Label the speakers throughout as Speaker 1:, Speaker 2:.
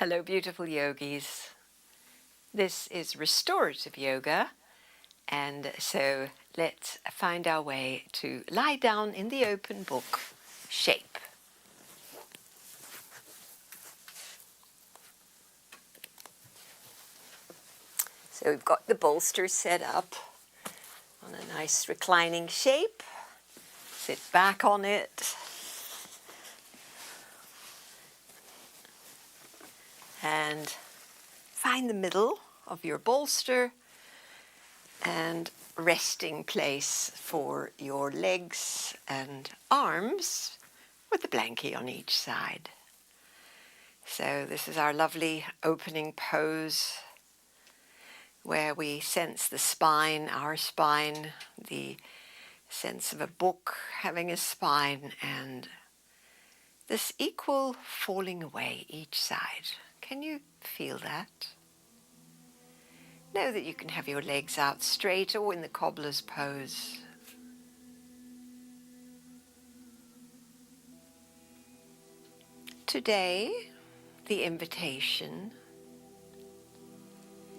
Speaker 1: Hello, beautiful yogis. This is Restorative Yoga, and so let's find our way to lie down in the open book shape. So we've got the bolster set up on a nice reclining shape. Sit back on it. And find the middle of your bolster and resting place for your legs and arms with the blankie on each side. So this is our lovely opening pose where we sense the spine, our spine, the sense of a book having a spine, and this equal falling away each side. Can you feel that? Know that you can have your legs out straight or in the cobbler's pose. Today, the invitation,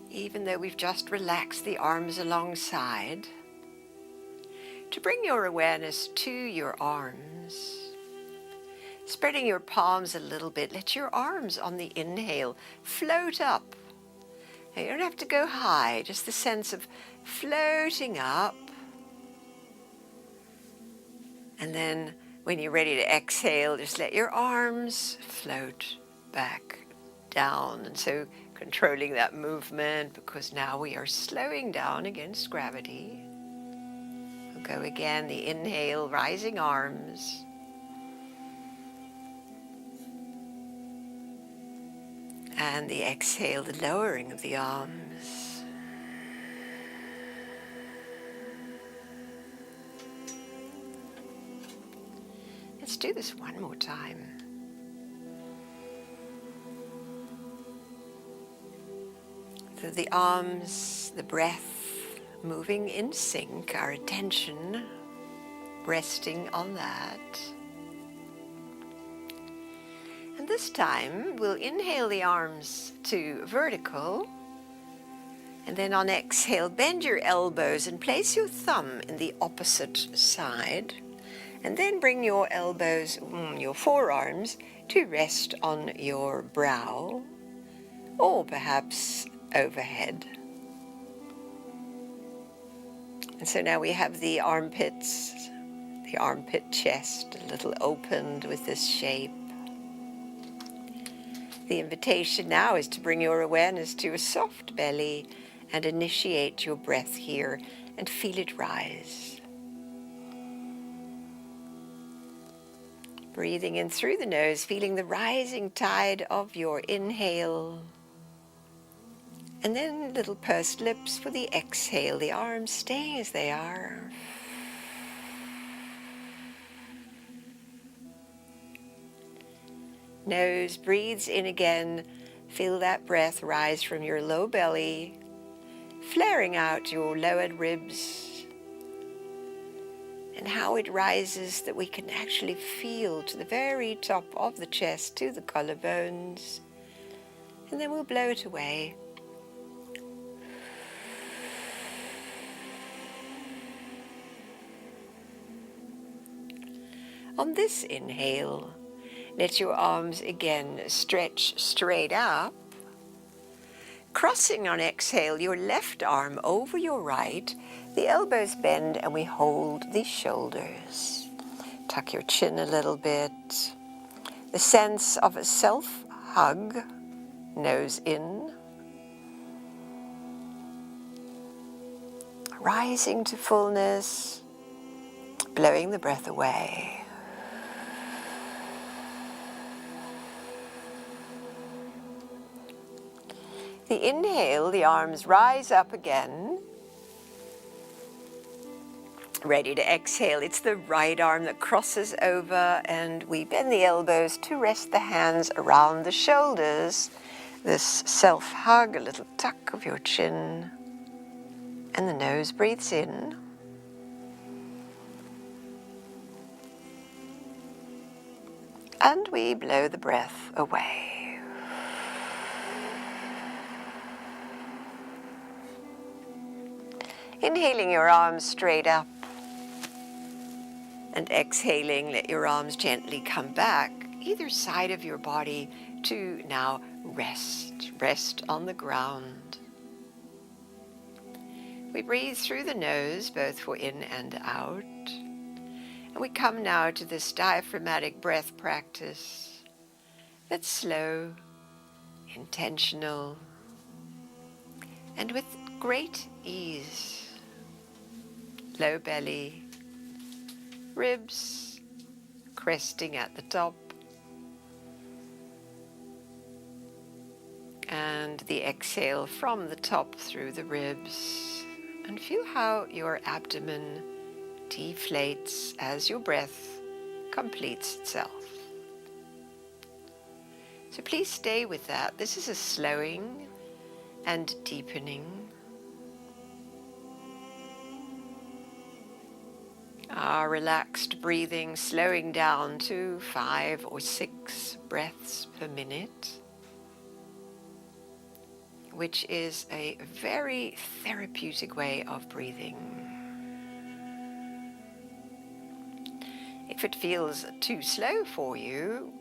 Speaker 1: even though we've just relaxed the arms alongside, to bring your awareness to your arms. Spreading your palms a little bit, let your arms on the inhale float up. Now, you don't have to go high, just the sense of floating up. And then when you're ready to exhale, just let your arms float back down. And so controlling that movement, because now we are slowing down against gravity. We'll go again, the inhale, rising arms. And the exhale, the lowering of the arms. Let's do this one more time. So the arms, the breath moving in sync, our attention resting on that. And this time we'll inhale the arms to vertical, and then on exhale bend your elbows and place your thumb in the opposite side, and then bring your elbows, your forearms, to rest on your brow or perhaps overhead. And so now we have the armpits, the armpit chest a little opened with this shape. The invitation now is to bring your awareness to a soft belly and initiate your breath here and feel it rise. Breathing in through the nose, feeling the rising tide of your inhale. And then little pursed lips for the exhale, the arms staying as they are. Nose breathes in again. Feel that breath rise from your low belly, flaring out your lowered ribs, and how it rises that we can actually feel to the very top of the chest, to the collarbones, and then we'll blow it away. On this inhale, let your arms again stretch straight up. Crossing on exhale, your left arm over your right, the elbows bend and we hold the shoulders. Tuck your chin a little bit. The sense of a self-hug, nose in. Rising to fullness, blowing the breath away. The inhale, the arms rise up again. Ready to exhale, it's the right arm that crosses over and we bend the elbows to rest the hands around the shoulders. This self-hug, a little tuck of your chin. And the nose breathes in. And we blow the breath away. Inhaling your arms straight up and exhaling, let your arms gently come back either side of your body to now rest. Rest on the ground. We breathe through the nose, both for in and out. And we come now to this diaphragmatic breath practice that's slow, intentional, and with great ease. Low belly, ribs cresting at the top, and the exhale from the top through the ribs. And feel how your abdomen deflates as your breath completes itself. So please stay with that. This is a slowing and deepening. Our relaxed breathing slowing down to 5 or 6 breaths per minute, which is a very therapeutic way of breathing. If it feels too slow for you,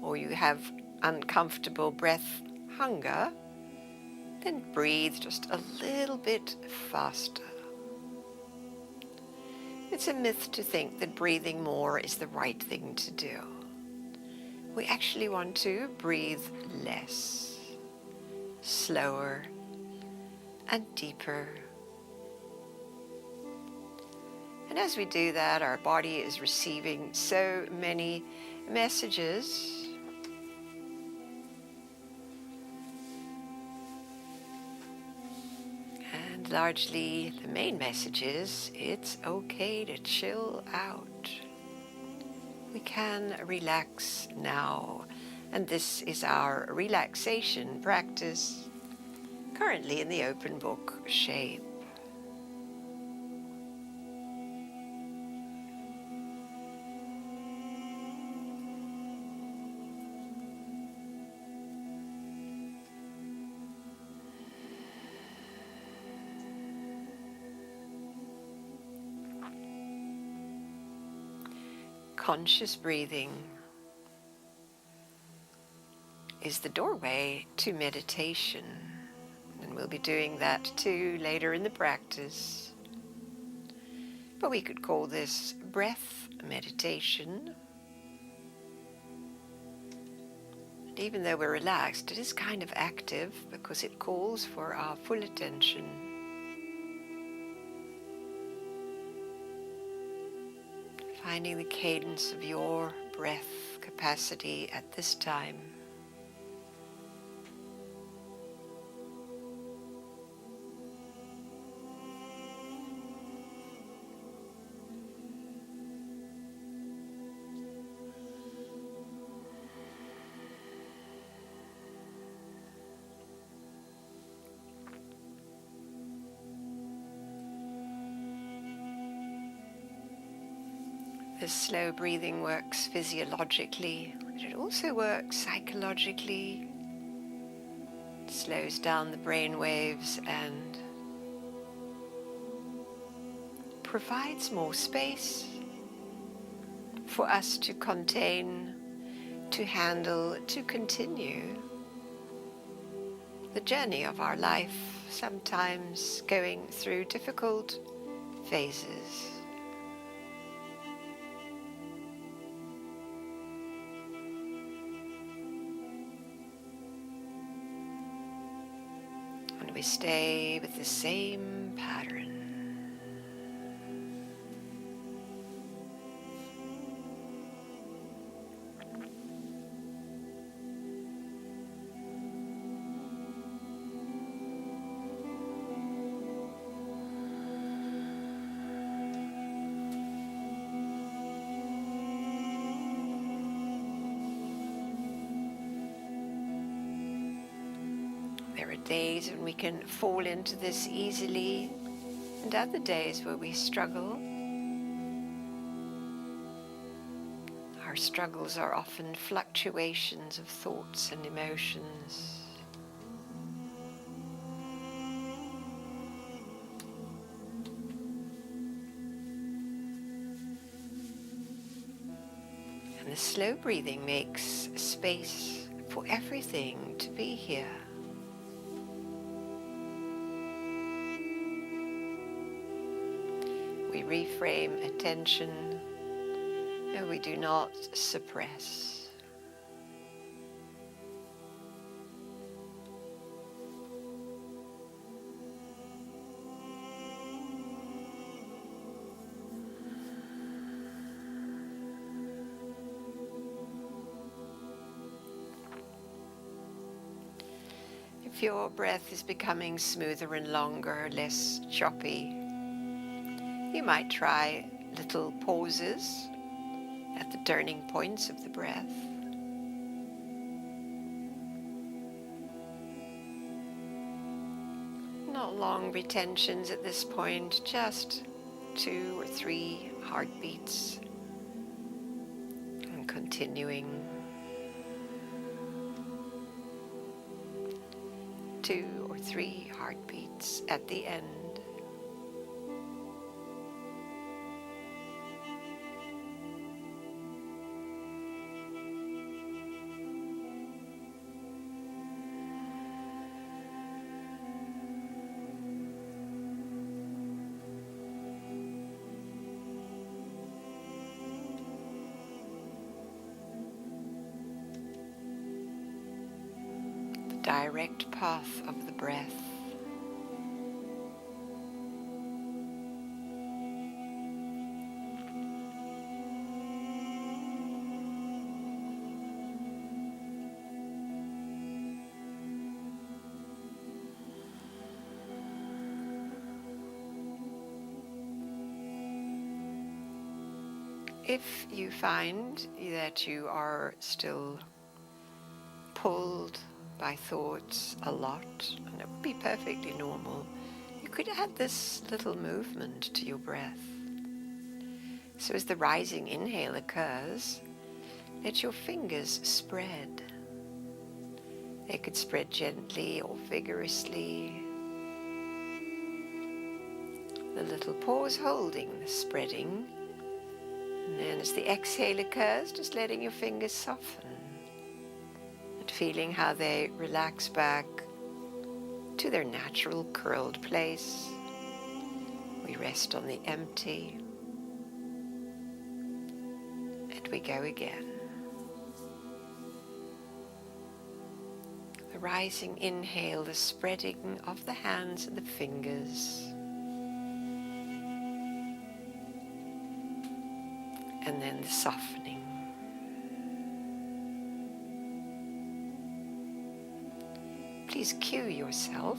Speaker 1: or you have uncomfortable breath hunger, then breathe just a little bit faster. It's a myth to think that breathing more is the right thing to do. We actually want to breathe less, slower, and deeper. And as we do that, our body is receiving so many messages. And largely the main message is it's okay to chill out. We can relax now. And this is our relaxation practice, currently in the open book shape. Conscious breathing is the doorway to meditation, and we'll be doing that too later in the practice. But we could call this breath meditation. And even though we're relaxed, it is kind of active because it calls for our full attention. Finding the cadence of your breath capacity at this time. This slow breathing works physiologically, but it also works psychologically. It slows down the brain waves and provides more space for us to contain, to handle, to continue the journey of our life, sometimes going through difficult phases. We stay with the same pattern. There are days when we can fall into this easily, and other days where we struggle. Our struggles are often fluctuations of thoughts and emotions. And the slow breathing makes space for everything to be here. We reframe attention and we do not suppress. If your breath is becoming smoother and longer, less choppy, you might try little pauses at the turning points of the breath. Not long retentions at this point, just 2 or 3 heartbeats, and continuing 2 or 3 heartbeats at the end. Direct path of the breath. If you find that you are still pulled by thoughts a lot, and it would be perfectly normal, you could add this little movement to your breath. So as the rising inhale occurs, let your fingers spread. They could spread gently or vigorously. The little pause holding the spreading, and then as the exhale occurs, just letting your fingers soften. Feeling how they relax back to their natural curled place. We rest on the empty, and we go again. The rising inhale, the spreading of the hands and the fingers, and then the softening. Please cue yourself.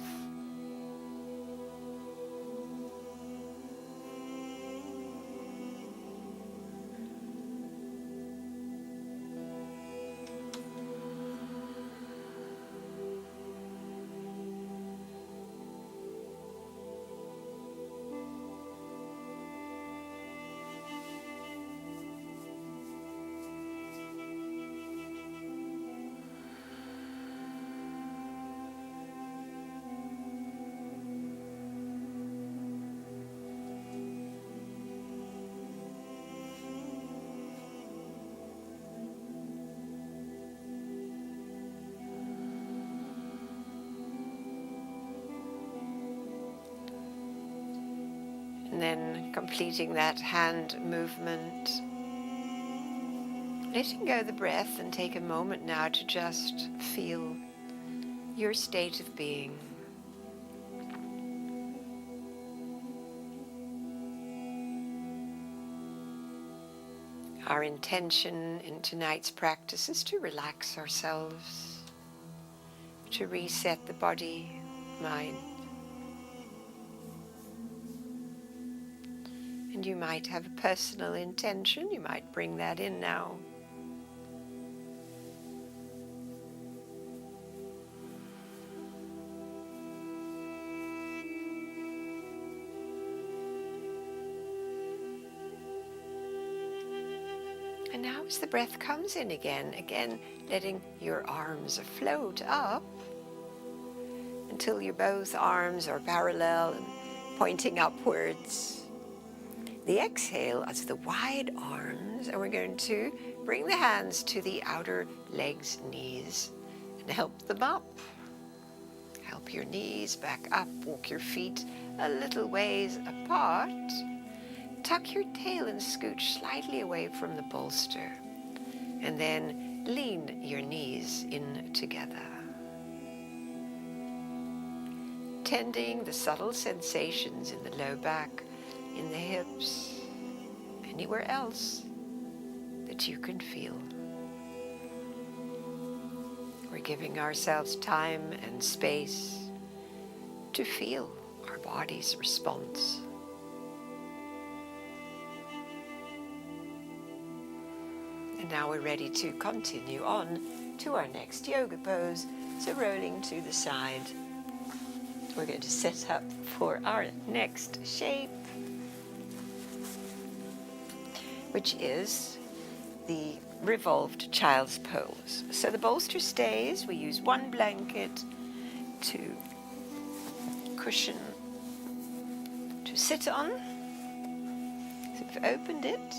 Speaker 1: And then completing that hand movement, letting go of the breath, and take a moment now to just feel your state of being. Our intention in tonight's practice is to relax ourselves, to reset the body, mind. And you might have a personal intention, you might bring that in now. And now as the breath comes in again letting your arms float up until your both arms are parallel and pointing upwards. The exhale as the wide arms hands, and we're going to bring the hands to the outer legs, knees, and help them up. Help your knees back up, walk your feet a little ways apart. Tuck your tail and scooch slightly away from the bolster, and then lean your knees in together. Tending the subtle sensations in the low back, in the hips, anywhere else that you can feel. We're giving ourselves time and space to feel our body's response. And now we're ready to continue on to our next yoga pose. So rolling to the side, we're going to set up for our next shape, which is the revolved child's pose. So the bolster stays. We use one blanket to cushion to sit on. So we've opened it,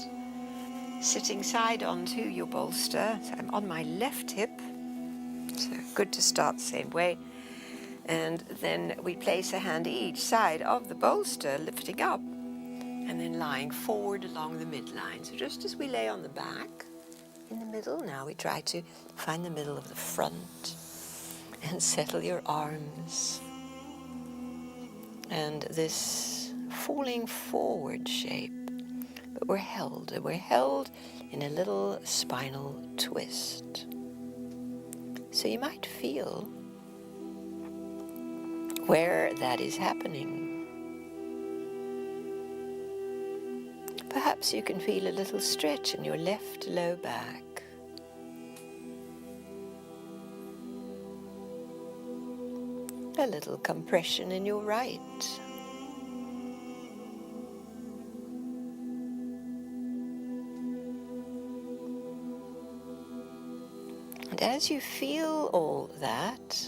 Speaker 1: sitting side onto your bolster. So I'm on my left hip, so good to start the same way. And then we place a hand each side of the bolster, lifting up, and then lying forward along the midline. So just as we lay on the back, in the middle, now we try to find the middle of the front and settle your arms. And this falling forward shape, but we're held in a little spinal twist. So you might feel where that is happening. Perhaps you can feel a little stretch in your left low back. A little compression in your right. And as you feel all that,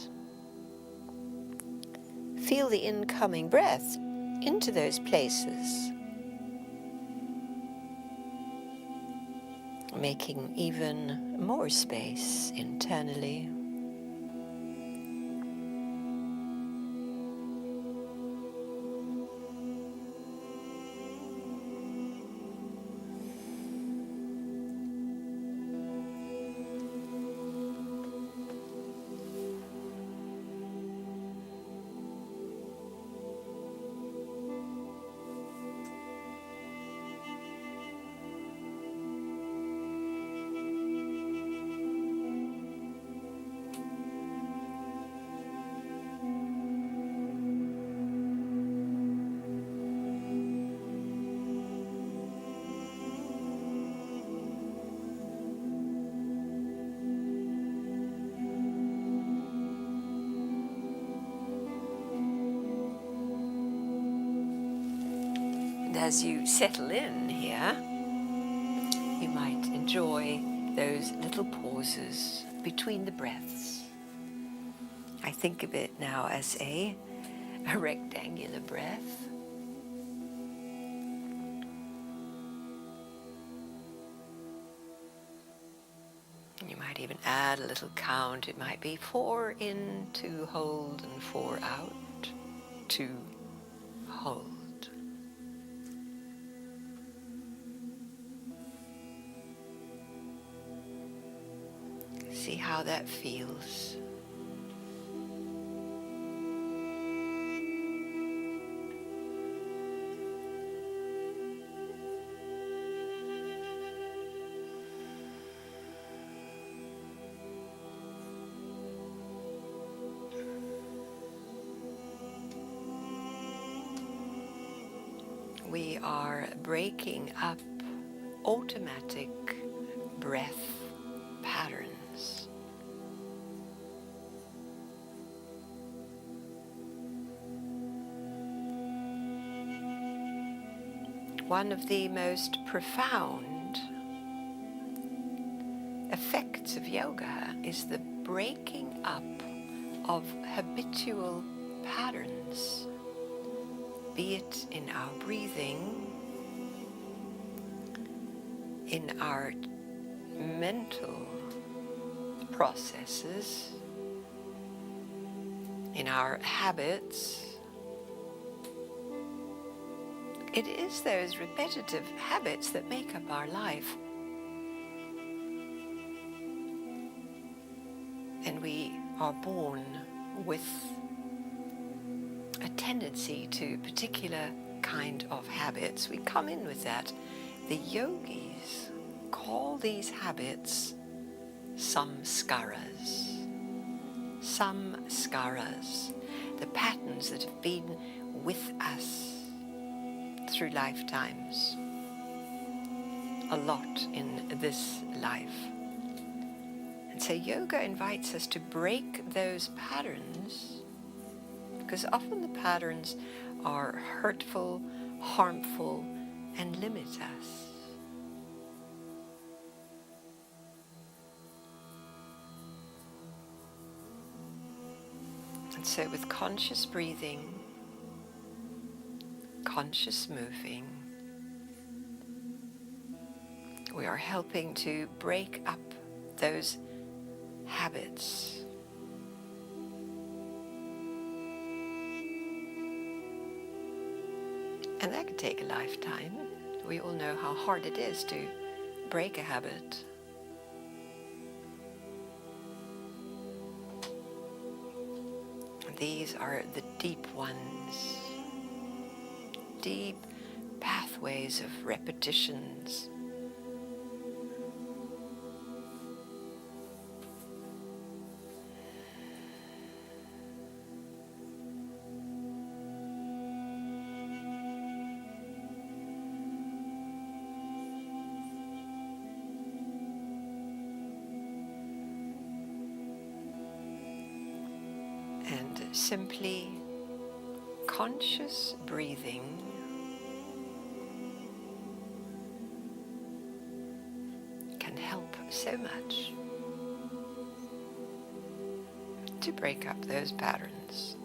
Speaker 1: feel the incoming breath into those places, making even more space internally. And as you settle in here, you might enjoy those little pauses between the breaths. I think of it now as a rectangular breath. You might even add a little count. It might be 4 in to hold and 4 out to hold. See how that feels. We are breaking up automatic breath patterns. One of the most profound effects of yoga is the breaking up of habitual patterns, be it in our breathing, in our mental processes, in our habits. It is those repetitive habits that make up our life. And we are born with a tendency to particular kind of habits. We come in with that. The yogis call these habits samskaras. Samskaras, the patterns that have been with us through lifetimes, a lot in this life. And so yoga invites us to break those patterns, because often the patterns are hurtful, harmful, and limit us. And so with conscious breathing, conscious moving, we are helping to break up those habits. And that can take a lifetime. We all know how hard it is to break a habit. These are the deep ones, deep pathways of repetitions. And simply conscious breathing can help so much to break up those patterns.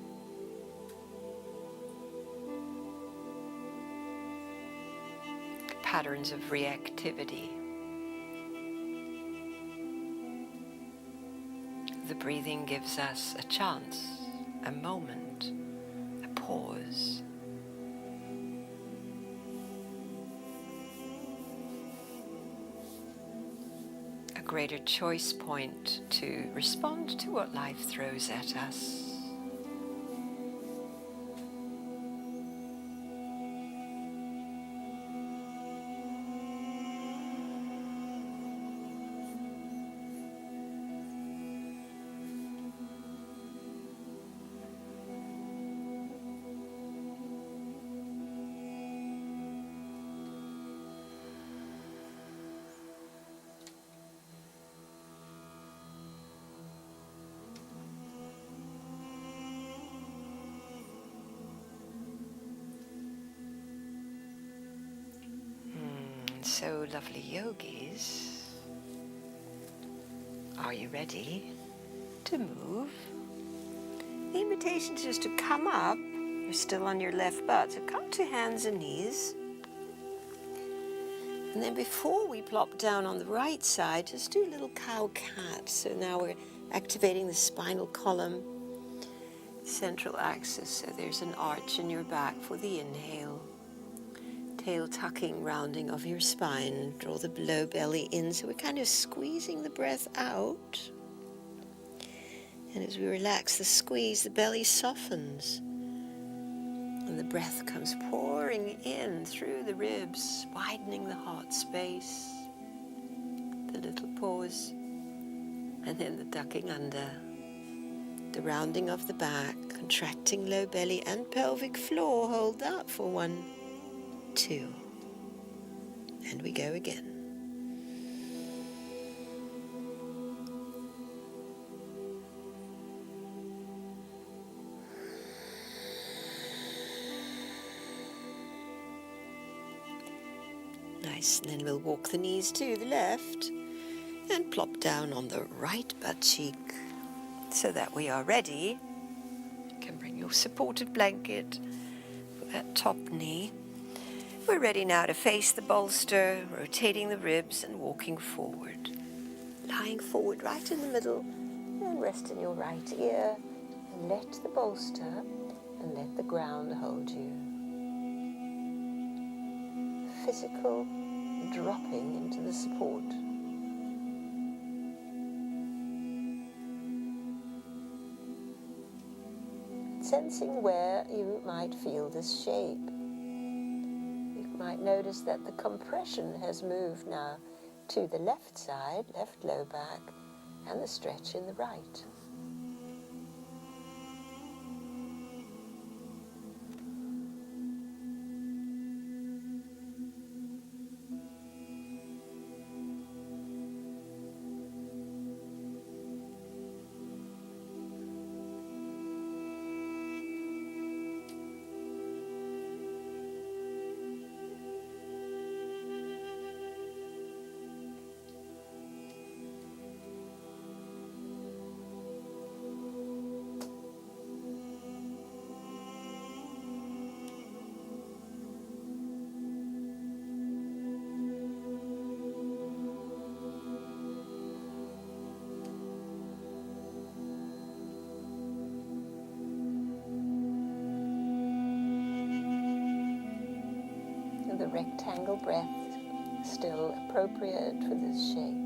Speaker 1: Patterns of reactivity. The breathing gives us a chance, a moment, a pause. A greater choice point to respond to what life throws at us. So lovely yogis, are you ready to move? The invitation is just to come up. You're still on your left butt, so come to hands and knees. And then before we plop down on the right side, just do a little cow-cat. So now we're activating the spinal column, central axis. So there's an arch in your back for the inhale. Tail tucking, rounding of your spine. Draw the below belly in, so we're kind of squeezing the breath out. And as we relax the squeeze, the belly softens. And the breath comes pouring in through the ribs, widening the heart space. The little pause. And then the ducking under. The rounding of the back, contracting low belly and pelvic floor. Hold that for 1, 2, and we go again. Nice, and then we'll walk the knees to the left and plop down on the right butt cheek so that we are ready. You can bring your supported blanket for that top knee. We're ready now to face the bolster, rotating the ribs and walking forward. Lying forward right in the middle, and rest in your right ear, and let the bolster and let the ground hold you. Physical dropping into the support. Sensing where you might feel this shape. You might notice that the compression has moved now to the left side, left low back, and the stretch in the right. The rectangle breath still appropriate for this shape.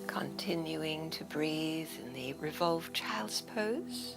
Speaker 1: Continuing to breathe in the revolved child's pose.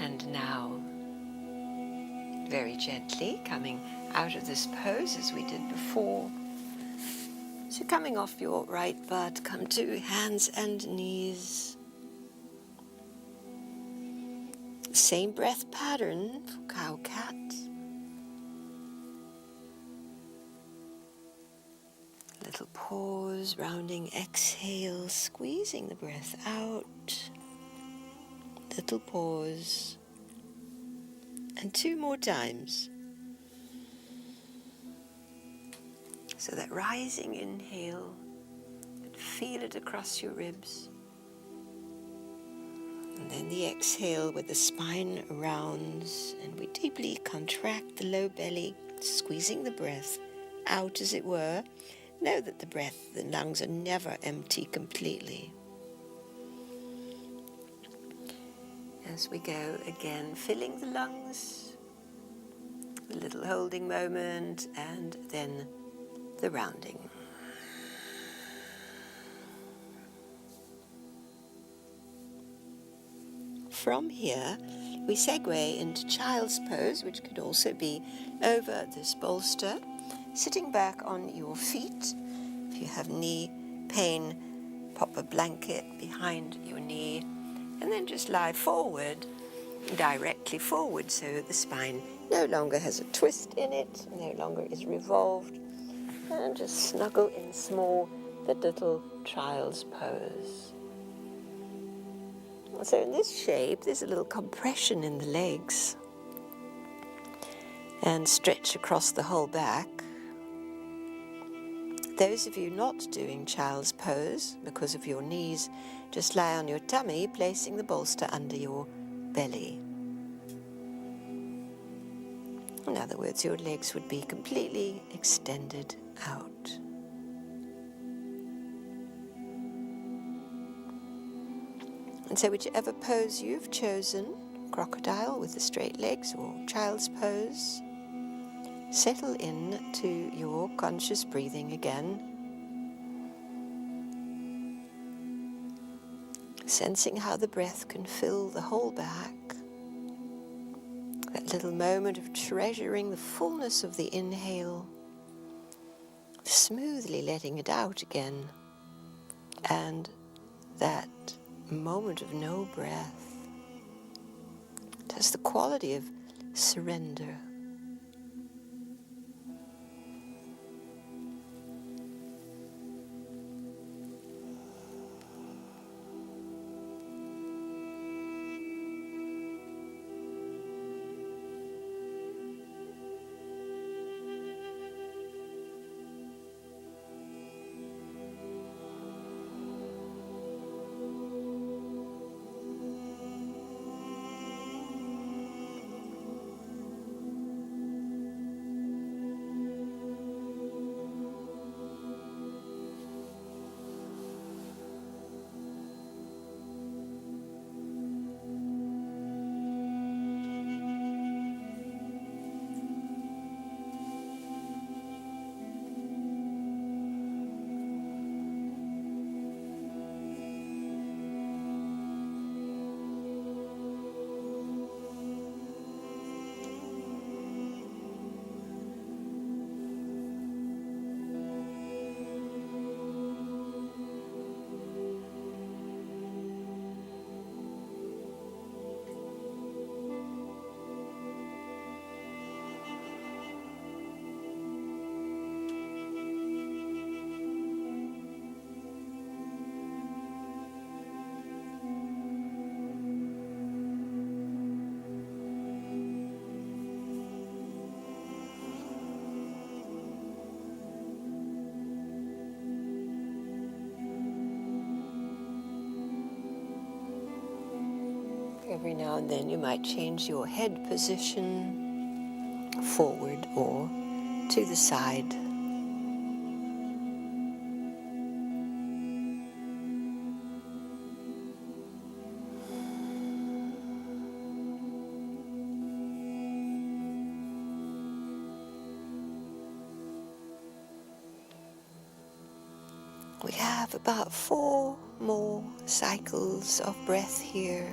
Speaker 1: And now, very gently coming out of this pose as we did before. So coming off your right butt, come to hands and knees. Same breath pattern for cow-cat. Little pause, rounding exhale, squeezing the breath out. Little pause. And 2 more times. So that rising inhale, feel it across your ribs. And then the exhale where the spine rounds and we deeply contract the low belly, squeezing the breath out as it were. Know that the lungs are never empty completely. As we go again, filling the lungs, a little holding moment, and then the rounding. From here, we segue into child's pose, which could also be over this bolster, sitting back on your feet. If you have knee pain, pop a blanket behind your knee, and then just lie forward, directly forward, so the spine no longer has a twist in it, no longer is revolved, and just snuggle in small, the little child's pose. So in this shape, there's a little compression in the legs and stretch across the whole back. Those of you not doing child's pose because of your knees, just lie on your tummy, placing the bolster under your belly. In other words, your legs would be completely extended out. And so whichever pose you've chosen, crocodile with the straight legs or child's pose, settle in to your conscious breathing again, sensing how the breath can fill the whole back, that little moment of treasuring the fullness of the inhale, smoothly letting it out again, and that moment of no breath. It has the quality of surrender. Every now and then you might change your head position forward or to the side. We have about 4 more cycles of breath here.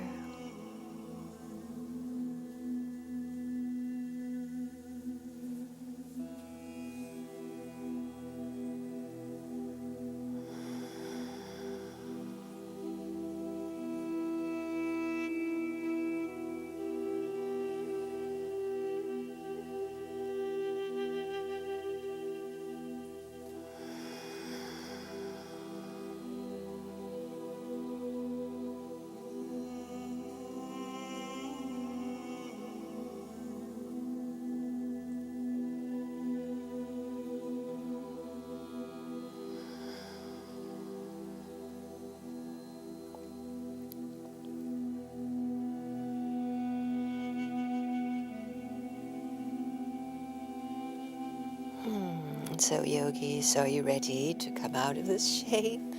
Speaker 1: So yogis, are you ready to come out of this shape?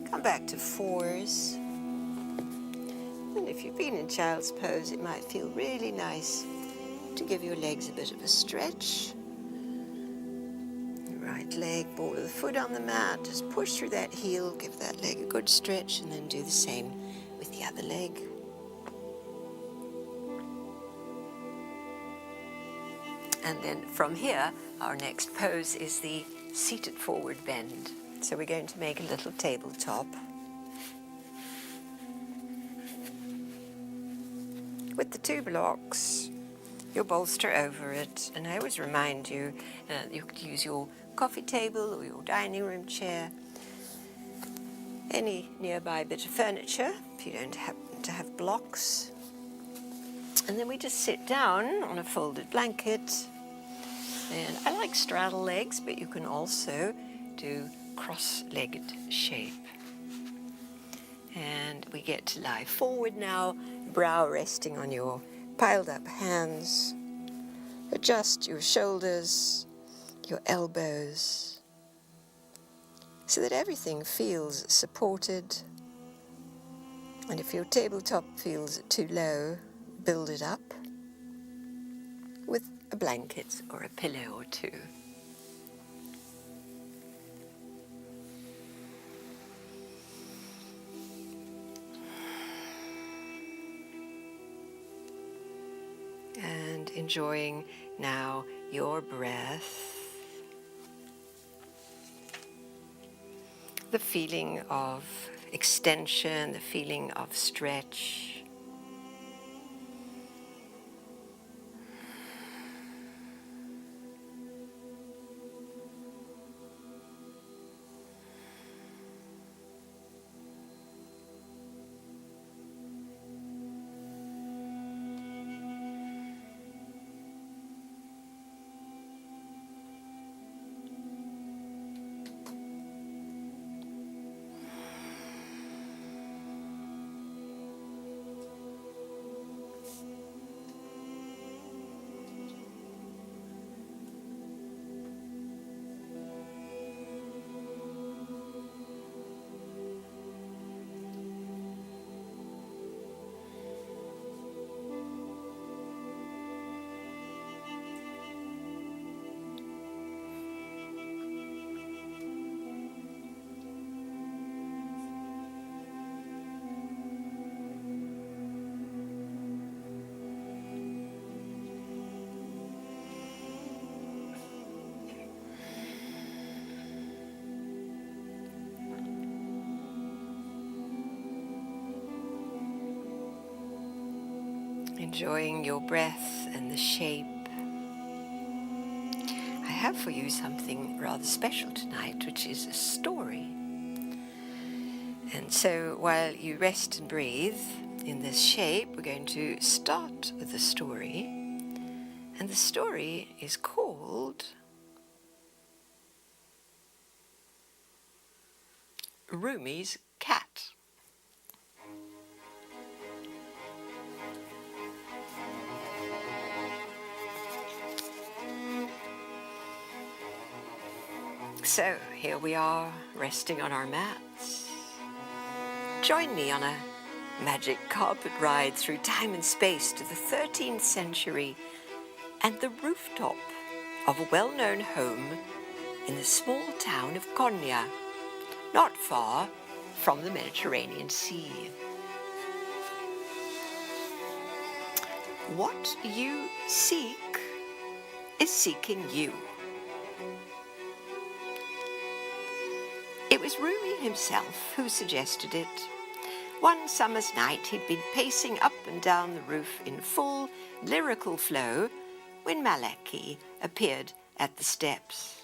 Speaker 1: Come back to fours. And if you've been in child's pose, it might feel really nice to give your legs a bit of a stretch. Right leg, ball of the foot on the mat, just push through that heel, give that leg a good stretch, and then do the same with the other leg. And then from here, our next pose is the seated forward bend. So we're going to make a little tabletop with the 2 blocks, your bolster over it, and I always remind you, you could use your coffee table or your dining room chair, any nearby bit of furniture if you don't happen to have blocks. And then we just sit down on a folded blanket, and I like straddle legs, but you can also do cross-legged shape. And we get to lie forward now, brow resting on your piled up hands. Adjust your shoulders, your elbows, so that everything feels supported. And if your tabletop feels too low, build it up with a blanket or a pillow or two. And enjoying now your breath, the feeling of extension, the feeling of stretch. Enjoying your breath and the shape. I have for you something rather special tonight, which is a story. And so while you rest and breathe in this shape, we're going to start with a story. And the story is called Rumi's Cat. So here we are, resting on our mats. Join me on a magic carpet ride through time and space to the 13th century and the rooftop of a well-known home in the small town of Konya, not far from the Mediterranean Sea. What you seek is seeking you. It was Rumi himself who suggested it. One summer's night he'd been pacing up and down the roof in full lyrical flow when Malaki appeared at the steps.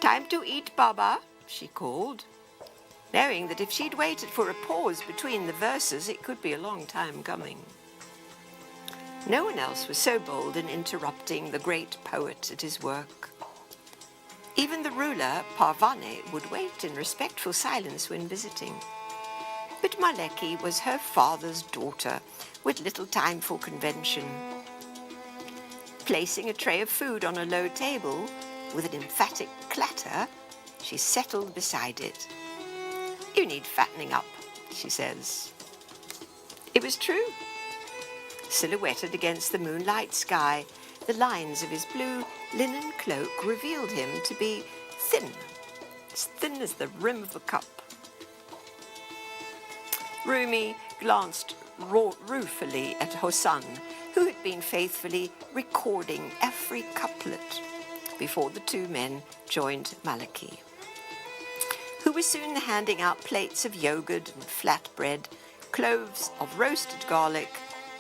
Speaker 1: "Time to eat, Baba," she called, knowing that if she'd waited for a pause between the verses, it could be a long time coming. No one else was so bold in interrupting the great poet at his work. Even the ruler, Parvane, would wait in respectful silence when visiting. But Maleki was her father's daughter, with little time for convention. Placing a tray of food on a low table With an emphatic clatter, she settled beside it. "You need fattening up," she says. It was true. Silhouetted against the moonlight sky, the lines of his blue linen cloak revealed him to be thin as the rim of a cup. Rumi glanced ruefully at Hosan, who had been faithfully recording every couplet before the two men joined Maliki, who was soon handing out plates of yogurt and flatbread, cloves of roasted garlic,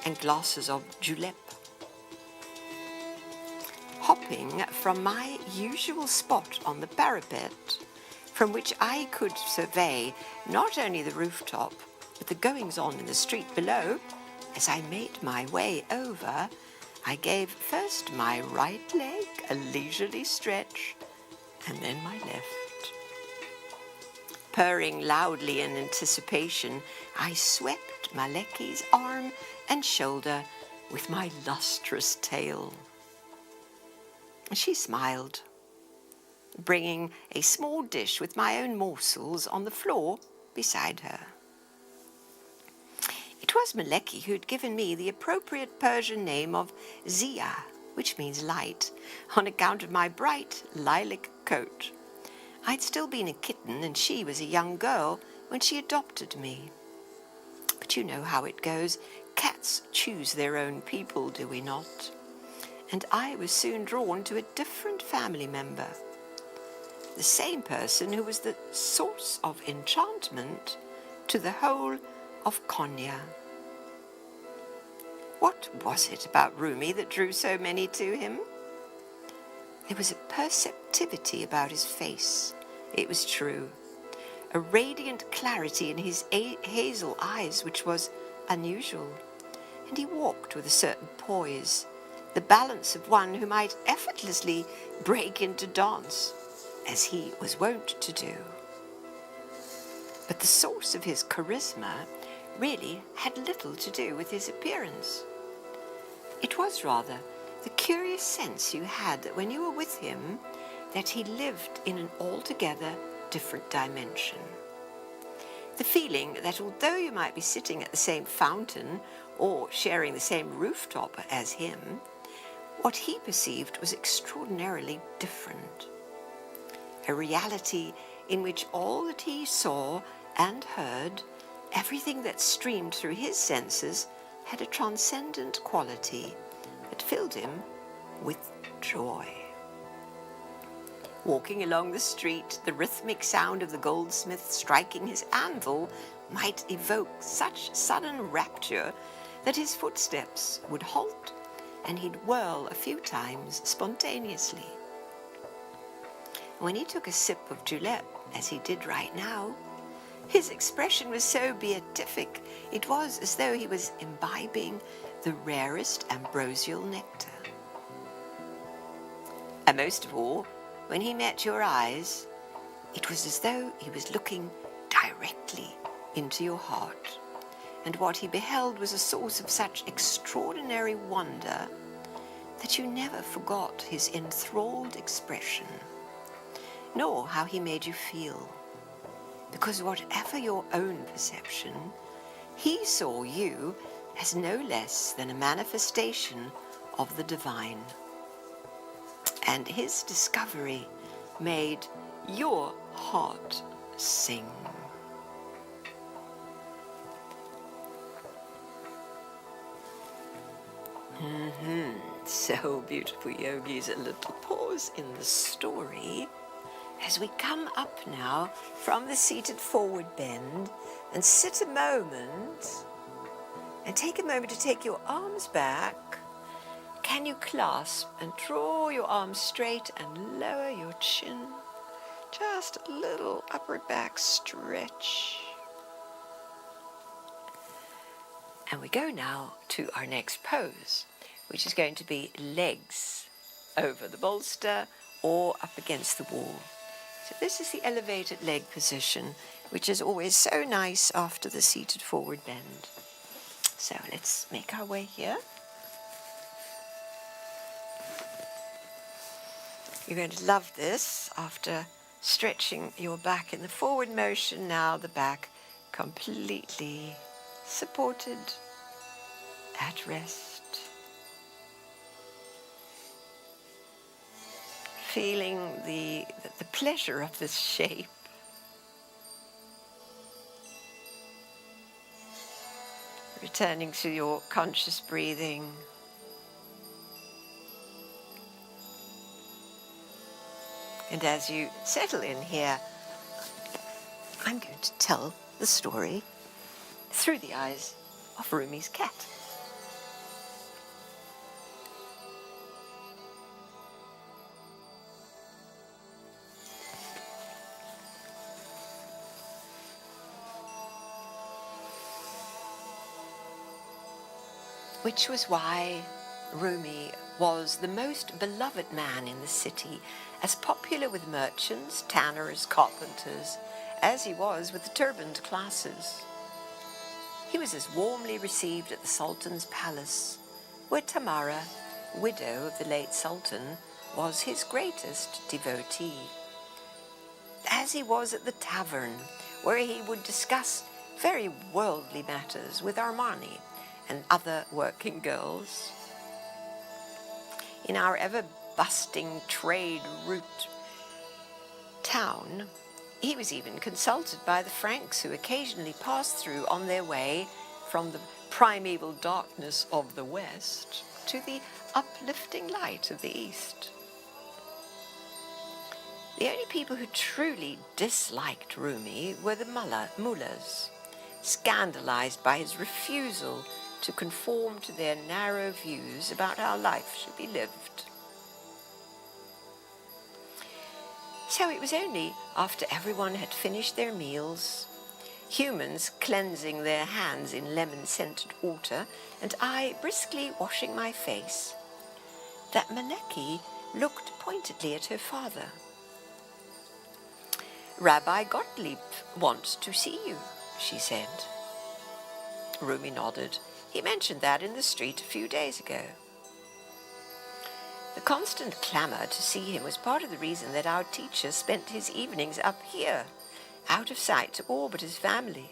Speaker 1: and glasses of julep. Hopping from my usual spot on the parapet, from which I could survey not only the rooftop, but the goings-on in the street below, as I made my way over, I gave first my right leg a leisurely stretch, and then my left. Purring loudly in anticipation, I swept Maleki's arm and shoulder with my lustrous tail. She smiled, bringing a small dish with my own morsels on the floor beside her. It was Maleki who had given me the appropriate Persian name of Zia, which means light, on account of my bright lilac coat. I'd still been a kitten and she was a young girl when she adopted me. But you know how it goes. Cats choose their own people, do we not? And I was soon drawn to a different family member. The same person who was the source of enchantment to the whole of Konya. What was it about Rumi that drew so many to him? There was a perceptivity about his face, it was true, a radiant clarity in his hazel eyes which was unusual, and he walked with a certain poise, the balance of one who might effortlessly break into dance, as he was wont to do. But the source of his charisma really had little to do with his appearance. It was rather the curious sense you had that when you were with him, that he lived in an altogether different dimension. The feeling that although you might be sitting at the same fountain or sharing the same rooftop as him, what he perceived was extraordinarily different. A reality in which all that he saw and heard, everything that streamed through his senses, had a transcendent quality that filled him with joy. Walking along the street, the rhythmic sound of the goldsmith striking his anvil might evoke such sudden rapture that his footsteps would halt and he'd whirl a few times spontaneously. When he took a sip of julep, as he did right now, his expression was so beatific, it was as though he was imbibing the rarest ambrosial nectar. And most of all, when he met your eyes, it was as though he was looking directly into your heart, and what he beheld was a source of such extraordinary wonder that you never forgot his enthralled expression, nor how he made you feel, because whatever your own perception, he saw you as no less than a manifestation of the divine. And his discovery made your heart sing. So, beautiful yogis, a little pause in the story as we come up now from the seated forward bend and sit a moment and take a moment to take your arms back. Can you clasp and draw your arms straight and lower your chin? Just a little upward back stretch. And we go now to our next pose, which is going to be legs over the bolster or up against the wall. So this is the elevated leg position, which is always so nice after the seated forward bend. So let's make our way here. You're going to love this. After stretching your back in the forward motion, now the back completely supported, at rest. Feeling the pleasure of this shape. Returning to your conscious breathing. And as you settle in here, I'm going to tell the story through the eyes of Rumi's cat. Which was why Rumi was the most beloved man in the city, as popular with merchants, tanners, carpenters, as he was with the turbaned classes. He was as warmly received at the Sultan's palace, where Tamara, widow of the late Sultan, was his greatest devotee, as he was at the tavern, where he would discuss very worldly matters with Armani and other working girls. In our ever-busting trade route town, he was even consulted by the Franks, who occasionally passed through on their way from the primeval darkness of the West to the uplifting light of the East. The only people who truly disliked Rumi were the mullahs, scandalized by his refusal to conform to their narrow views about how life should be lived. So it was only after everyone had finished their meals, humans cleansing their hands in lemon-scented water, and I briskly washing my face, that Maleki looked pointedly at her father. "Rabbi Gottlieb wants to see you," she said. Rumi nodded. He mentioned that in the street a few days ago. The constant clamour to see him was part of the reason that our teacher spent his evenings up here, out of sight to all but his family.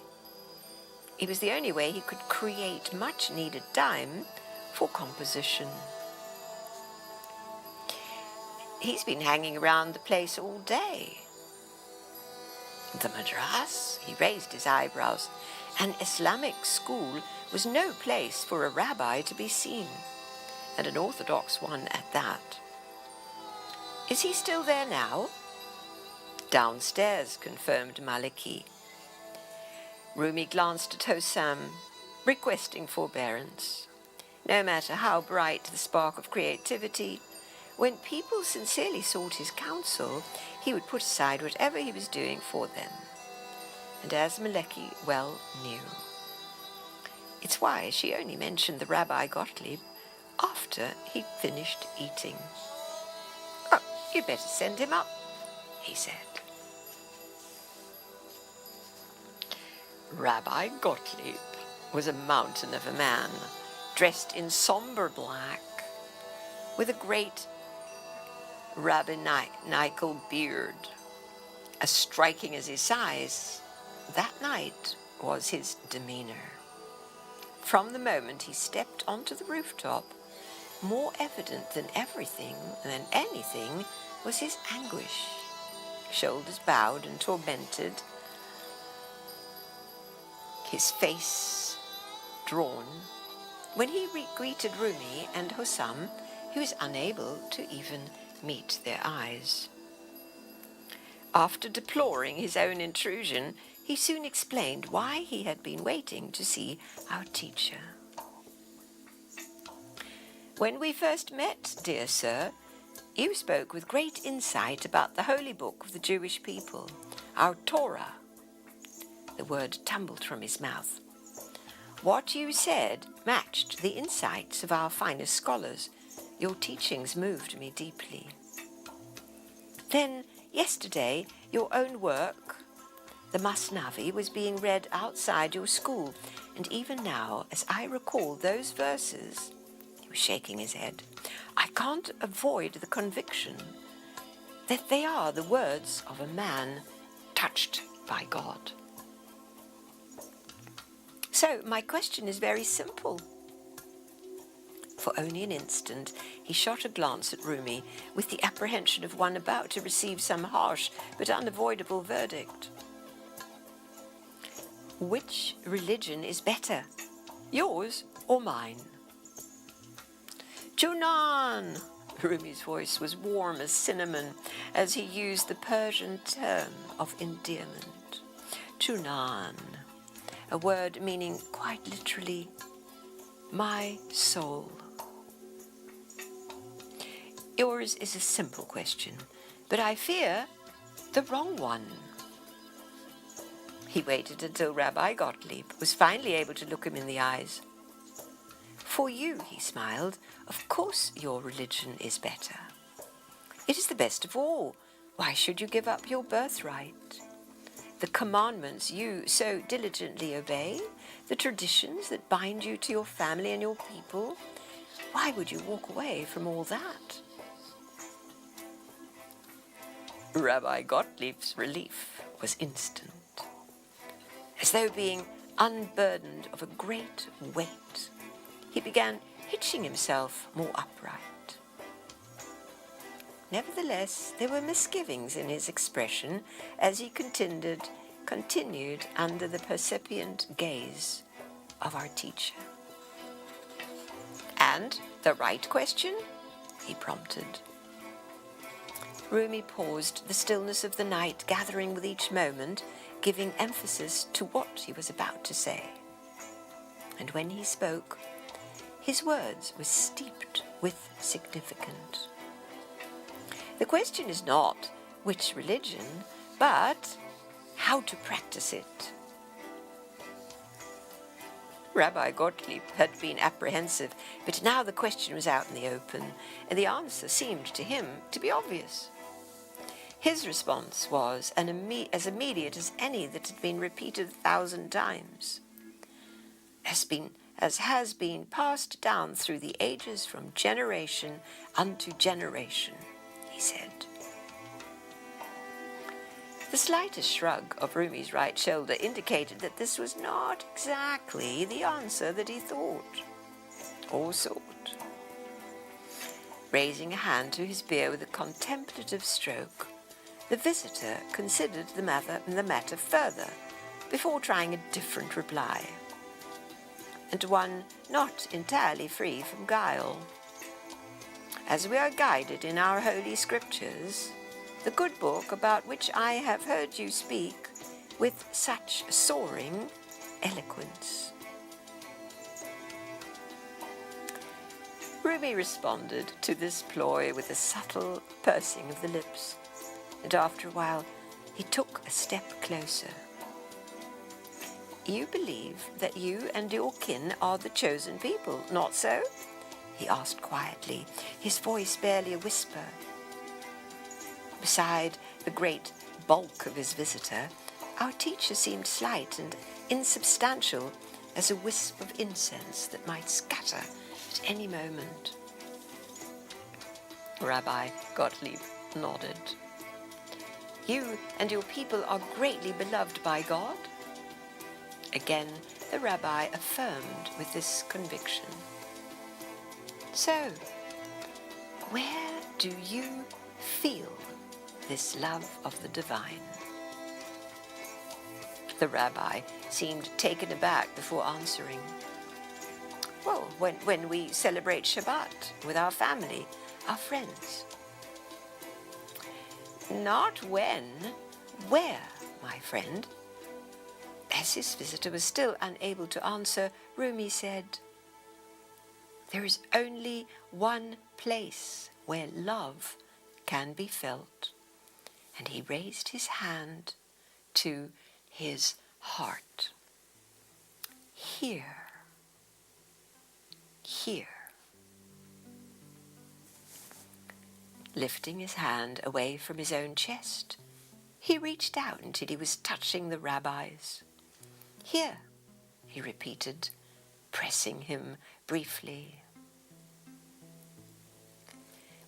Speaker 1: It was the only way he could create much-needed time for composition. He's been hanging around the place all day. The madras? He raised his eyebrows. An Islamic school was no place for a rabbi to be seen, and an orthodox one at that. Is he still there now? Downstairs, confirmed Maliki. Rumi glanced at Hossam, requesting forbearance. No matter how bright the spark of creativity, when people sincerely sought his counsel, he would put aside whatever he was doing for them. And as Maleki well knew. It's why she only mentioned the Rabbi Gottlieb after he'd finished eating. "Oh, you'd better send him up," he said. Rabbi Gottlieb was a mountain of a man, dressed in somber black, with a great rabbinical beard. As striking as his size, that night was his demeanour. From the moment he stepped onto the rooftop, more evident than anything, was his anguish. Shoulders bowed and tormented, his face drawn. When he greeted Rumi and Hossam, he was unable to even meet their eyes. After deploring his own intrusion, he soon explained why he had been waiting to see our teacher. "When we first met, dear sir, you spoke with great insight about the holy book of the Jewish people, our Torah." The word tumbled from his mouth. "What you said matched the insights of our finest scholars. Your teachings moved me deeply. Then, yesterday, your own work, the Masnavi, was being read outside your school, and even now, as I recall those verses," he was shaking his head, "I can't avoid the conviction that they are the words of a man touched by God. So my question is very simple. For only an instant, he shot a glance at Rumi with the apprehension of one about to receive some harsh but unavoidable verdict. Which religion is better, yours or mine? Junan! Rumi's voice was warm as cinnamon as he used the Persian term of endearment. Junan, a word meaning quite literally, my soul. Yours is a simple question, but I fear the wrong one. He waited until Rabbi Gottlieb was finally able to look him in the eyes. For you, he smiled, of course your religion is better. It is the best of all. Why should you give up your birthright? The commandments you so diligently obey, the traditions that bind you to your family and your people, why would you walk away from all that? Rabbi Gottlieb's relief was instant. As though being unburdened of a great weight, he began hitching himself more upright. Nevertheless, there were misgivings in his expression as he continued under the percipient gaze of our teacher. And the right question? He prompted. Rumi paused, the stillness of the night gathering with each moment, giving emphasis to what he was about to say. And when he spoke, his words were steeped with significance. The question is not which religion, but how to practice it. Rabbi Gottlieb had been apprehensive, but now the question was out in the open, and the answer seemed to him to be obvious. His response was as immediate as any that had been repeated 1,000 times, as has been passed down through the ages from generation unto generation, he said. The slightest shrug of Rumi's right shoulder indicated that this was not exactly the answer that he thought or sought. Raising a hand to his beard with a contemplative stroke, the visitor considered the matter further before trying a different reply, and one not entirely free from guile. As we are guided in our holy scriptures, the good book about which I have heard you speak with such soaring eloquence. Rumi responded to this ploy with a subtle pursing of the lips, and after a while he took a step closer. You believe that you and your kin are the chosen people, not so? He asked quietly, his voice barely a whisper. Beside the great bulk of his visitor, our teacher seemed slight and insubstantial as a wisp of incense that might scatter at any moment. Rabbi Gottlieb nodded. You and your people are greatly beloved by God? Again, the rabbi affirmed with this conviction. So, where do you feel this love of the divine? The rabbi seemed taken aback before answering. Well, when we celebrate Shabbat with our family, our friends. Not when, where, my friend? As his visitor was still unable to answer, Rumi said, there is only one place where love can be felt. And he raised his hand to his heart. Here. Here. Lifting his hand away from his own chest, he reached out until he was touching the rabbi's. Here, he repeated, pressing him briefly.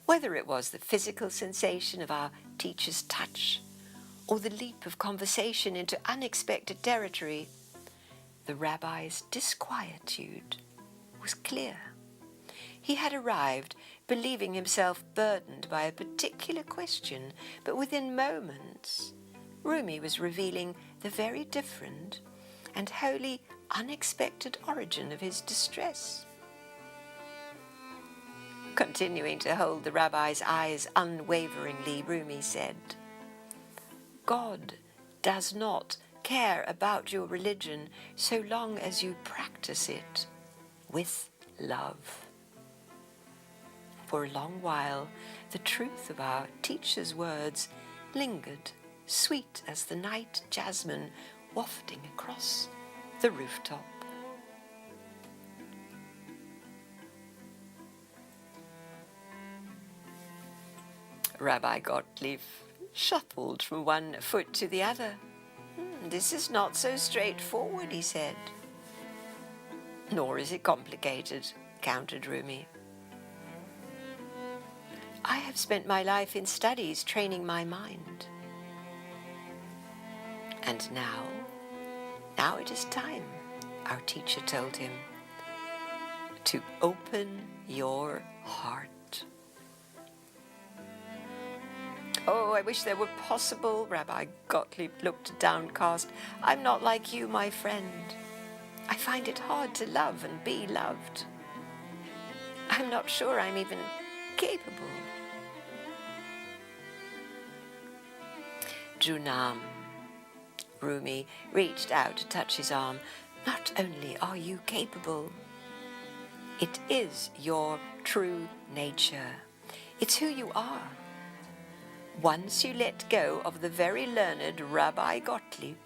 Speaker 1: Whether it was the physical sensation of our teacher's touch or the leap of conversation into unexpected territory, the rabbi's disquietude was clear. He had arrived believing himself burdened by a particular question, but within moments, Rumi was revealing the very different and wholly unexpected origin of his distress. Continuing to hold the rabbi's eyes unwaveringly, Rumi said, "God does not care about your religion so long as you practice it with love." For a long while, the truth of our teacher's words lingered, sweet as the night jasmine wafting across the rooftop. Rabbi Gottlieb shuffled from one foot to the other. "This is not so straightforward," he said. "Nor is it complicated," countered Rumi. "I have spent my life in studies training my mind. And now it is time," our teacher told him, "to open your heart." "Oh, I wish that were possible," Rabbi Gottlieb looked downcast. "I'm not like you, my friend. I find it hard to love and be loved. I'm not sure I'm even capable." Junam. Rumi reached out to touch his arm. "Not only are you capable, it is your true nature. It's who you are. Once you let go of the very learned Rabbi Gottlieb,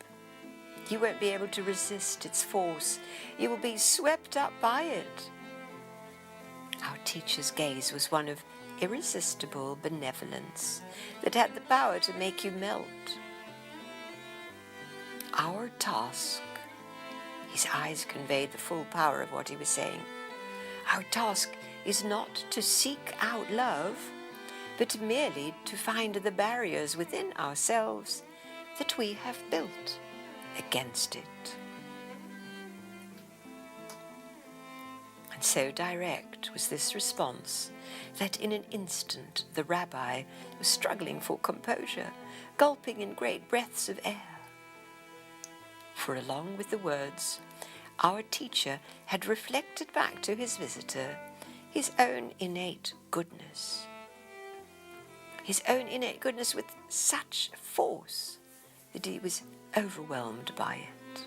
Speaker 1: you won't be able to resist its force. You will be swept up by it." Our teacher's gaze was one of irresistible benevolence that had the power to make you melt. Our task, his eyes conveyed the full power of what he was saying, our task is not to seek out love, but merely to find the barriers within ourselves that we have built against it. And so direct was this response that in an instant the rabbi was struggling for composure, gulping in great breaths of air. For along with the words, our teacher had reflected back to his visitor his own innate goodness. His own innate goodness with such force that he was overwhelmed by it.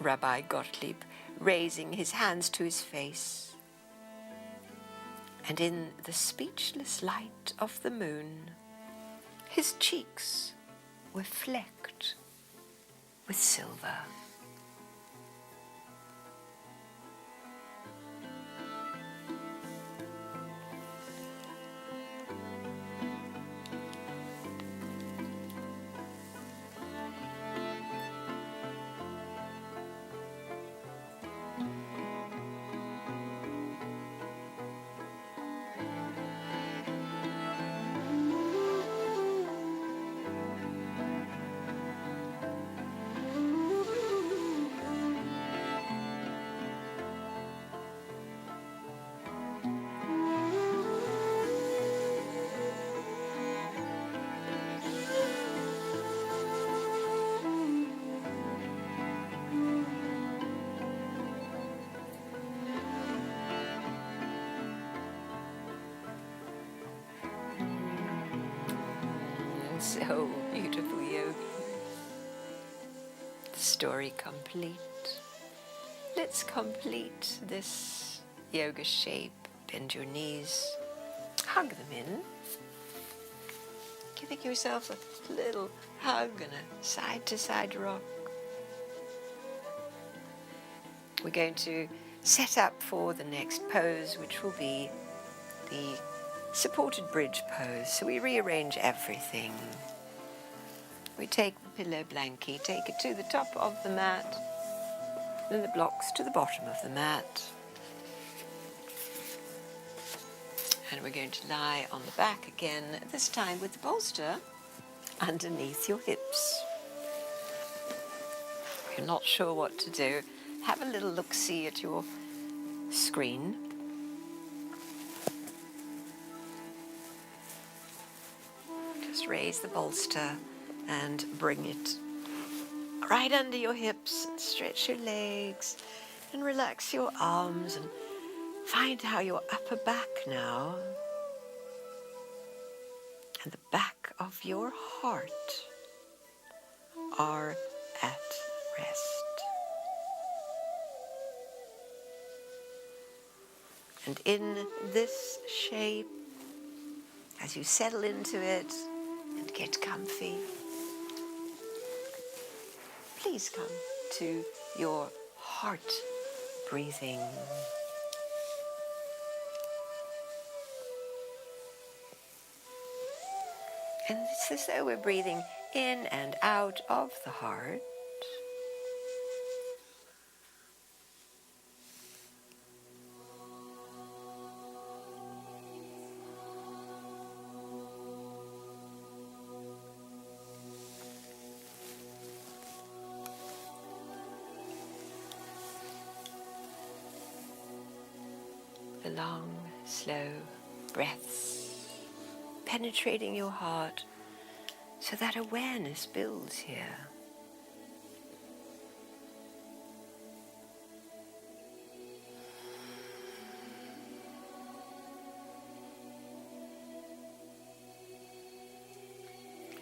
Speaker 1: Rabbi Gottlieb raising his hands to his face, and in the speechless light of the moon, his cheeks were flecked with silver. So beautiful, Yogi. The story complete. Let's complete this yoga shape. Bend your knees, hug them in. Giving yourself a little hug and a side-to-side rock. We're going to set up for the next pose, which will be the supported bridge pose. So we rearrange everything. We take the pillow blankie, take it to the top of the mat, and the blocks to the bottom of the mat. And we're going to lie on the back again, this time with the bolster underneath your hips. If you're not sure what to do, have a little look-see at your screen. Just raise the bolster and bring it right under your hips, and stretch your legs and relax your arms, and find how your upper back now and the back of your heart are at rest. And in this shape, as you settle into it and get comfy, please come to your heart breathing. And it's as though we're breathing in and out of the heart. The long, slow breaths penetrating your heart so that awareness builds here.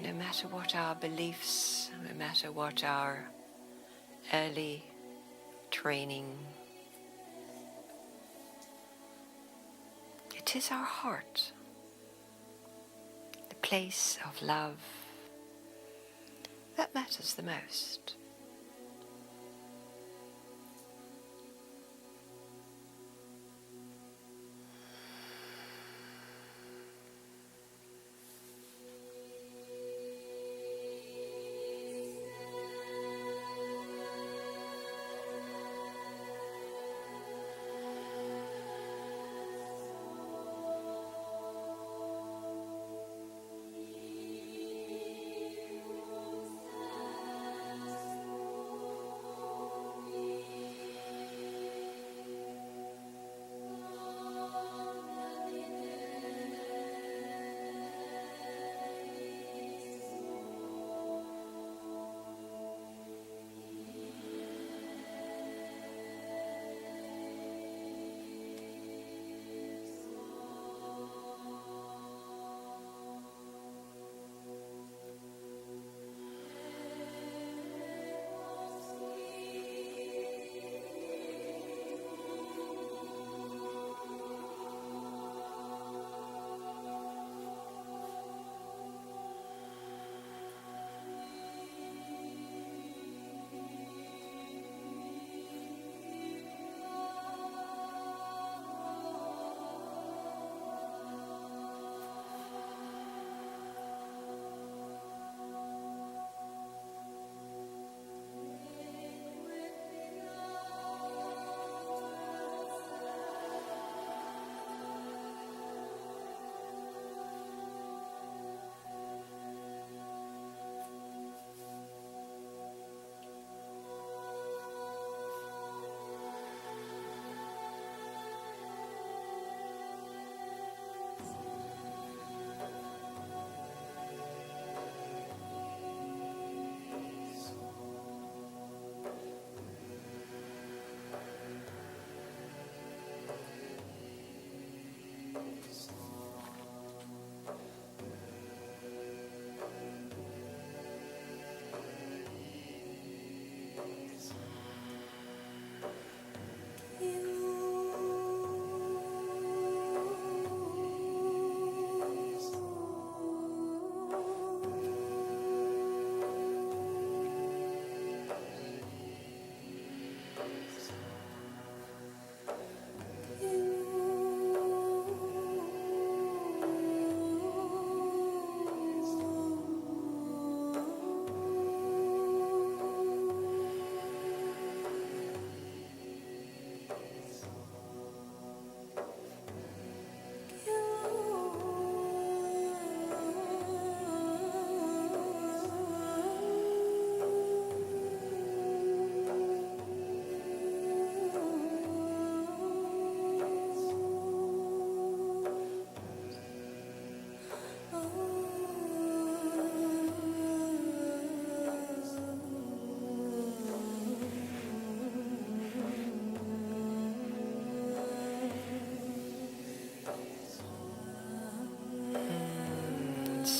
Speaker 1: No matter what our beliefs, no matter what our early training, it is our heart, the place of love, that matters the most.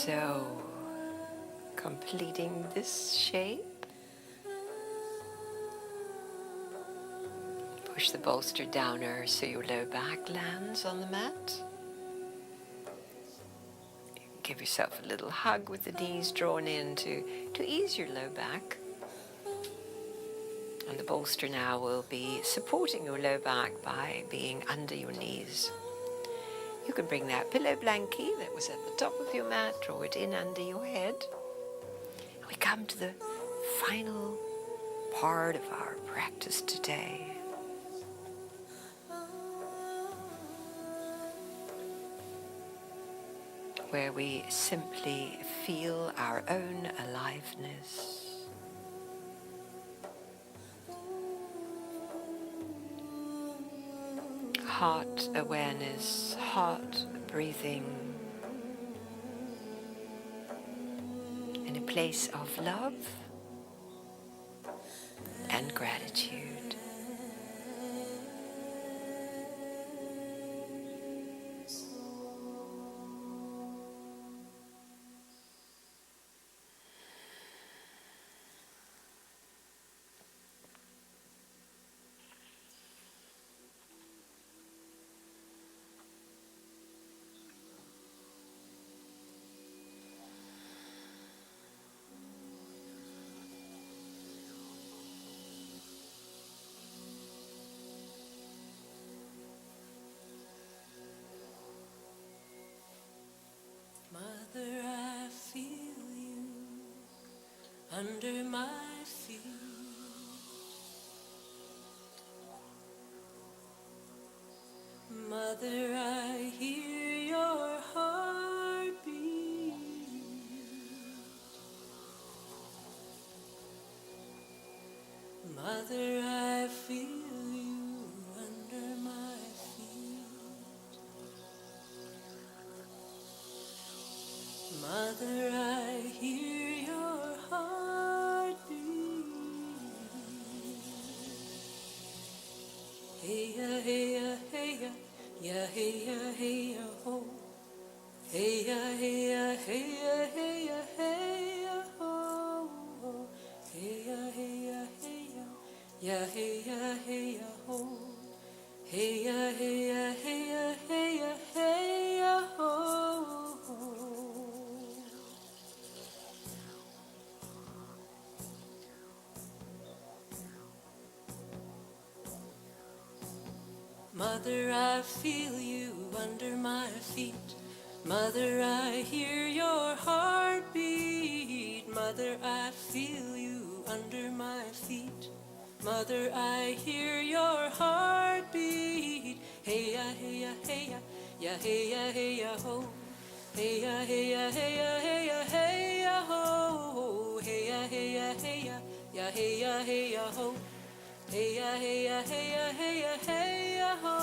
Speaker 1: So, completing this shape, push the bolster downer so your low back lands on the mat. Give yourself a little hug with the knees drawn in to ease your low back. And the bolster now will be supporting your low back by being under your knees. You can bring that pillow blankie that was at the top of your mat, draw it in under your head. And we come to the final part of our practice today. Where we simply feel our own aliveness. Heart awareness, heart breathing. In a place of love and gratitude.
Speaker 2: Mother, I feel you under my feet. Mother, I hear your heartbeat. Mother, I feel you under my feet. Mother, I hear your heartbeat. Hey ya, hey ya, hey ya, ya hey ya, hey ya, ho. Hey ya, hey ya, hey ya, hey ya, hey ya, ho. Hey ya, hey ya, hey ya, ya hey ya, hey ya, ho. Hey ya, hey ya, hey ya, hey ya, hey ya, ho. Mother, I feel you under my feet. Mother, I hear your heartbeat. Mother, I feel you under my feet. Mother, I hear your heartbeat. Hey ya, hey ya, hey ya, ya hey ya, hey ya, ho. Hey ya, hey ya, hey ya, hey ya, hey ya, ho. Hey ya, hey ya, hey ya, ya hey ya, hey ya, ho. Hey ya, hey ya, hey ya, hey ya, hey ya, ho.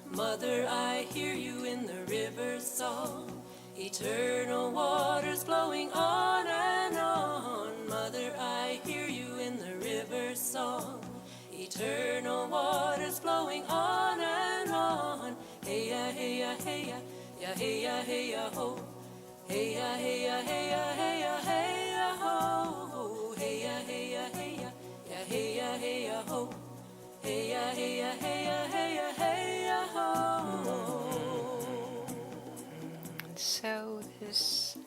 Speaker 2: Mother, I hear you in the river's song, eternal waters flowing on and on. Mother, I hear you in the river's song, eternal waters flowing on and on. Hey ya, hey ya, hey ya, ya hey ya, hey ya, ho. Hey ya, hey ya, hey ya, hey ya, hey ya, ho. Hey ya, hey ya, hey ya, ya hey ya, hey ya, ho. Hey ya, hey ya, hey ya, hey ya, hey ya, ho.
Speaker 1: So this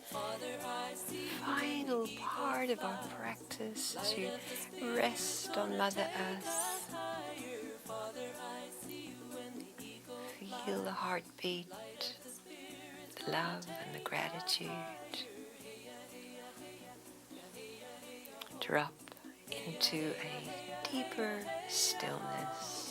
Speaker 1: final part of our practice to rest on Mother Earth. Feel the heartbeat, the love and the gratitude. Drop into a deeper stillness.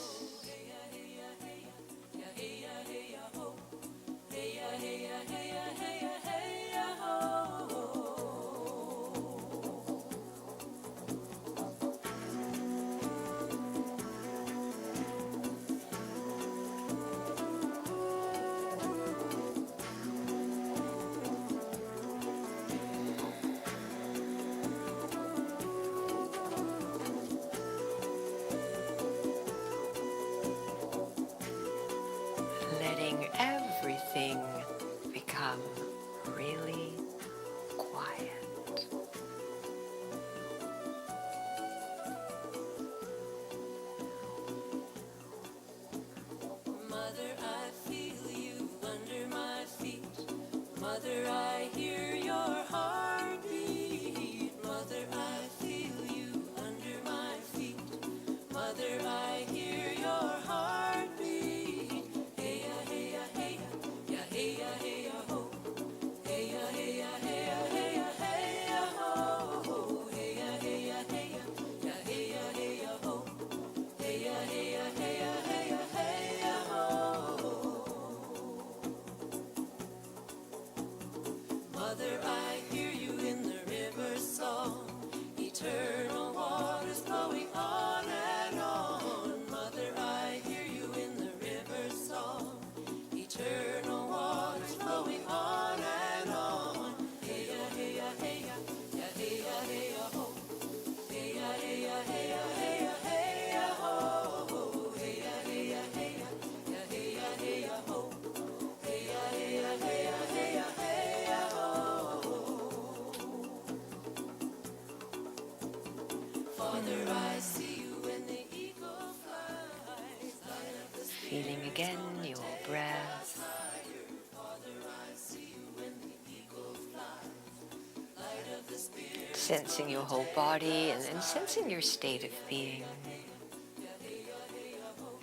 Speaker 2: I hear your heartbeat. Mother, I feel you under my feet. Mother, I hear your heartbeat. Hey ya, hey ya, hey ya, ya hey ya, hey ya, ho. Hey ya, hey ya, hey ya, hey ya, hey ya, ho. Hey ya, hey ya, hey ya, ya hey ya, hey ya, ho. Hey ya, hey ya, hey ya, hey ya, hey ya, ho. Mother, I hear you in the river song. Eternal waters flowing on and on. Mother, I hear you in the river song. Eternal waters flowing on and on. Hey ya, hey ya, hey ya, ya hey ya, hey ya, ho. Hey ya, hey ya, hey ya, hey ya, hey ya, ho. Hey ya, hey ya, hey ya, ya hey ya, hey ya, ho. Hey ya, hey ya, hey ya, hey ya, hey ya, ho. Father, I see you when the eagle flies. Light up the
Speaker 1: Feeling again your breath.
Speaker 2: Father, I see you when the eagle flies. Light of the spirit.
Speaker 1: Sensing your whole body and then sensing your state of being.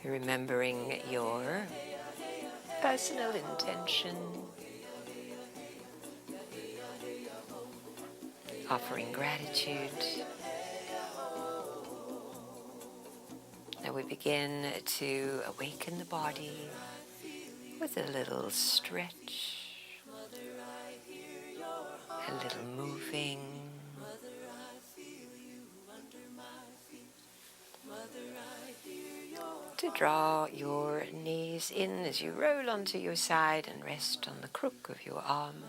Speaker 1: Remembering your personal intention. Offering gratitude. Now we begin to awaken the body with a little stretch, a little moving. To draw your knees in as you roll onto your side and rest on the crook of your arm.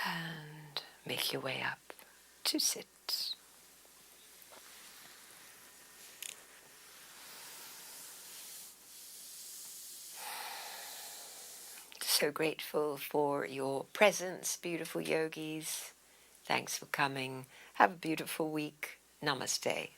Speaker 1: And make your way up to sit. So grateful for your presence, beautiful yogis. Thanks for coming. Have a beautiful week. Namaste.